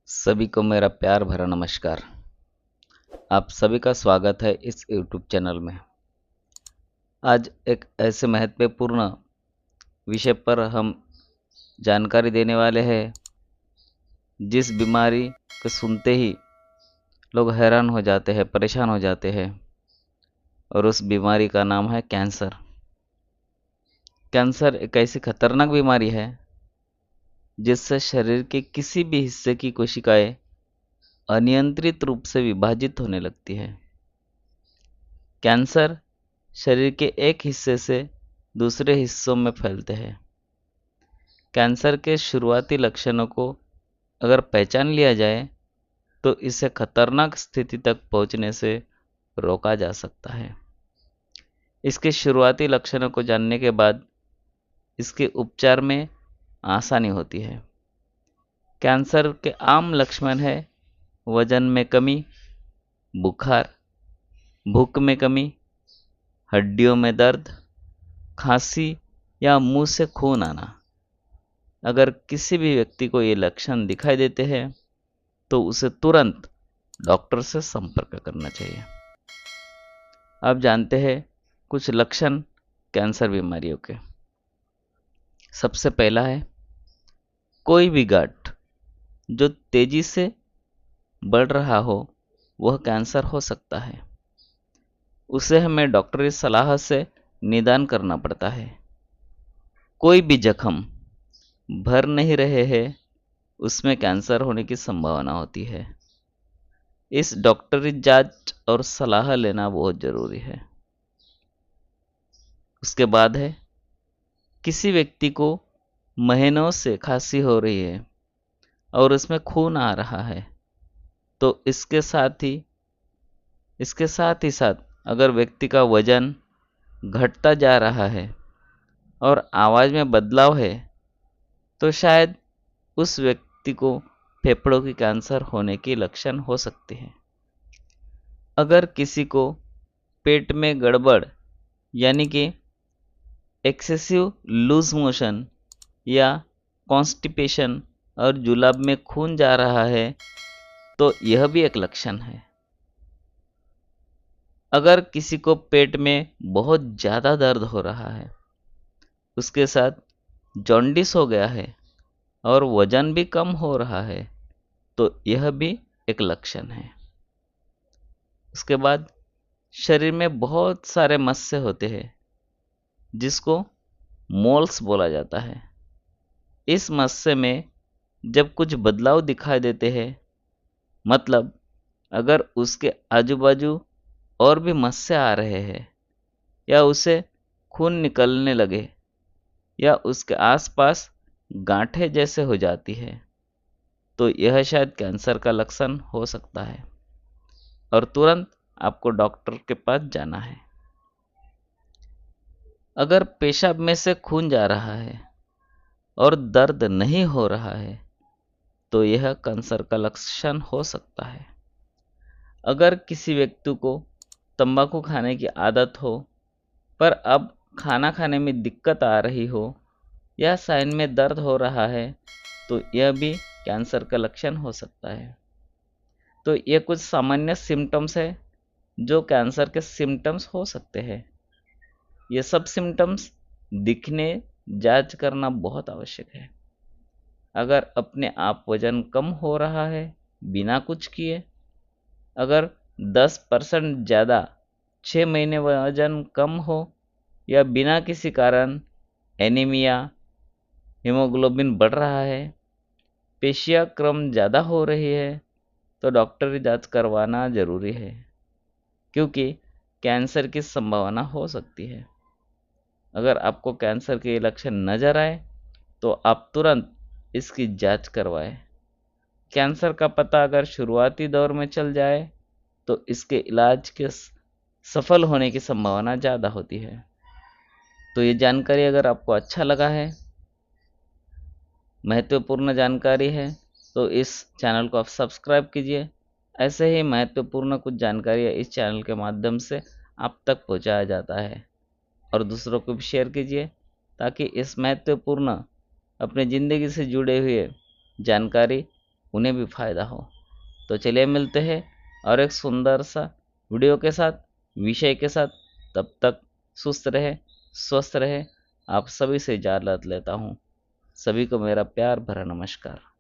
सभी को मेरा प्यार भरा नमस्कार। आप सभी का स्वागत है इस YouTube चैनल में। आज एक ऐसे महत्वपूर्ण विषय पर हम जानकारी देने वाले हैं जिस बीमारी को सुनते ही लोग हैरान हो जाते हैं, परेशान हो जाते हैं, और उस बीमारी का नाम है कैंसर। कैंसर एक ऐसी खतरनाक बीमारी है जिससे शरीर के किसी भी हिस्से की कोशिकाएं अनियंत्रित रूप से विभाजित होने लगती है। कैंसर शरीर के एक हिस्से से दूसरे हिस्सों में फैलते हैं। कैंसर के शुरुआती लक्षणों को अगर पहचान लिया जाए तो इसे खतरनाक स्थिति तक पहुंचने से रोका जा सकता है। इसके शुरुआती लक्षणों को जानने के बाद इसके उपचार में आसानी होती है। कैंसर के आम लक्षण है वजन में कमी, बुखार, भूख में कमी, हड्डियों में दर्द, खांसी या मुंह से खून आना। अगर किसी भी व्यक्ति को ये लक्षण दिखाई देते हैं तो उसे तुरंत डॉक्टर से संपर्क करना चाहिए। अब जानते हैं कुछ लक्षण कैंसर बीमारियों के। सबसे पहला है कोई भी गांठ जो तेजी से बढ़ रहा हो वह कैंसर हो सकता है। उसे हमें डॉक्टरी सलाह से निदान करना पड़ता है। कोई भी जख्म भर नहीं रहे हैं उसमें कैंसर होने की संभावना होती है। इस डॉक्टरी जांच और सलाह लेना बहुत जरूरी है। उसके बाद है किसी व्यक्ति को महीनों से खांसी हो रही है और उसमें खून आ रहा है तो इसके साथ ही साथ अगर व्यक्ति का वजन घटता जा रहा है और आवाज में बदलाव है तो शायद उस व्यक्ति को फेफड़ों की कैंसर होने की लक्षण हो सकते हैं। अगर किसी को पेट में गड़बड़ यानी कि एक्सेसिव लूज मोशन या कॉन्स्टिपेशन और जुलाब में खून जा रहा है तो यह भी एक लक्षण है। अगर किसी को पेट में बहुत ज़्यादा दर्द हो रहा है, उसके साथ जॉन्डिस हो गया है और वजन भी कम हो रहा है तो यह भी एक लक्षण है। उसके बाद शरीर में बहुत सारे मस्से होते हैं जिसको मोल्स बोला जाता है। इस मस्से में जब कुछ बदलाव दिखाई देते हैं, मतलब अगर उसके आजू बाजू और भी मस्से आ रहे हैं या उसे खून निकलने लगे या उसके आसपास गांठें जैसे हो जाती है तो यह शायद कैंसर का लक्षण हो सकता है और तुरंत आपको डॉक्टर के पास जाना है। अगर पेशाब में से खून जा रहा है और दर्द नहीं हो रहा है तो यह कैंसर का लक्षण हो सकता है। अगर किसी व्यक्ति को तंबाकू खाने की आदत हो पर अब खाना खाने में दिक्कत आ रही हो या साइन में दर्द हो रहा है तो यह भी कैंसर का लक्षण हो सकता है। तो ये कुछ सामान्य सिम्टम्स है जो कैंसर के सिम्टम्स हो सकते हैं। ये सब सिम्टम्स दिखने जांच करना बहुत आवश्यक है। अगर अपने आप वजन कम हो रहा है बिना कुछ किए, अगर 10% ज़्यादा 6 महीने वजन कम हो या बिना किसी कारण एनीमिया, हीमोग्लोबिन बढ़ रहा है, पेशियाँ क्रम ज़्यादा हो रही है तो डॉक्टरी जांच करवाना ज़रूरी है क्योंकि कैंसर की संभावना हो सकती है। अगर आपको कैंसर के लक्षण नजर आए तो आप तुरंत इसकी जांच करवाएं। कैंसर का पता अगर शुरुआती दौर में चल जाए तो इसके इलाज के सफल होने की संभावना ज़्यादा होती है। तो ये जानकारी अगर आपको अच्छा लगा है, महत्वपूर्ण जानकारी है, तो इस चैनल को आप सब्सक्राइब कीजिए। ऐसे ही महत्वपूर्ण कुछ जानकारियाँ इस चैनल के माध्यम से आप तक पहुँचाया जाता है और दूसरों को भी शेयर कीजिए ताकि इस महत्वपूर्ण अपने ज़िंदगी से जुड़े हुए जानकारी उन्हें भी फायदा हो। तो चलिए मिलते हैं और एक सुंदर सा वीडियो के साथ, विषय के साथ। तब तक सुस्त रहे, स्वस्थ रहे। आप सभी से इजाज़त लेता हूँ। सभी को मेरा प्यार भरा नमस्कार।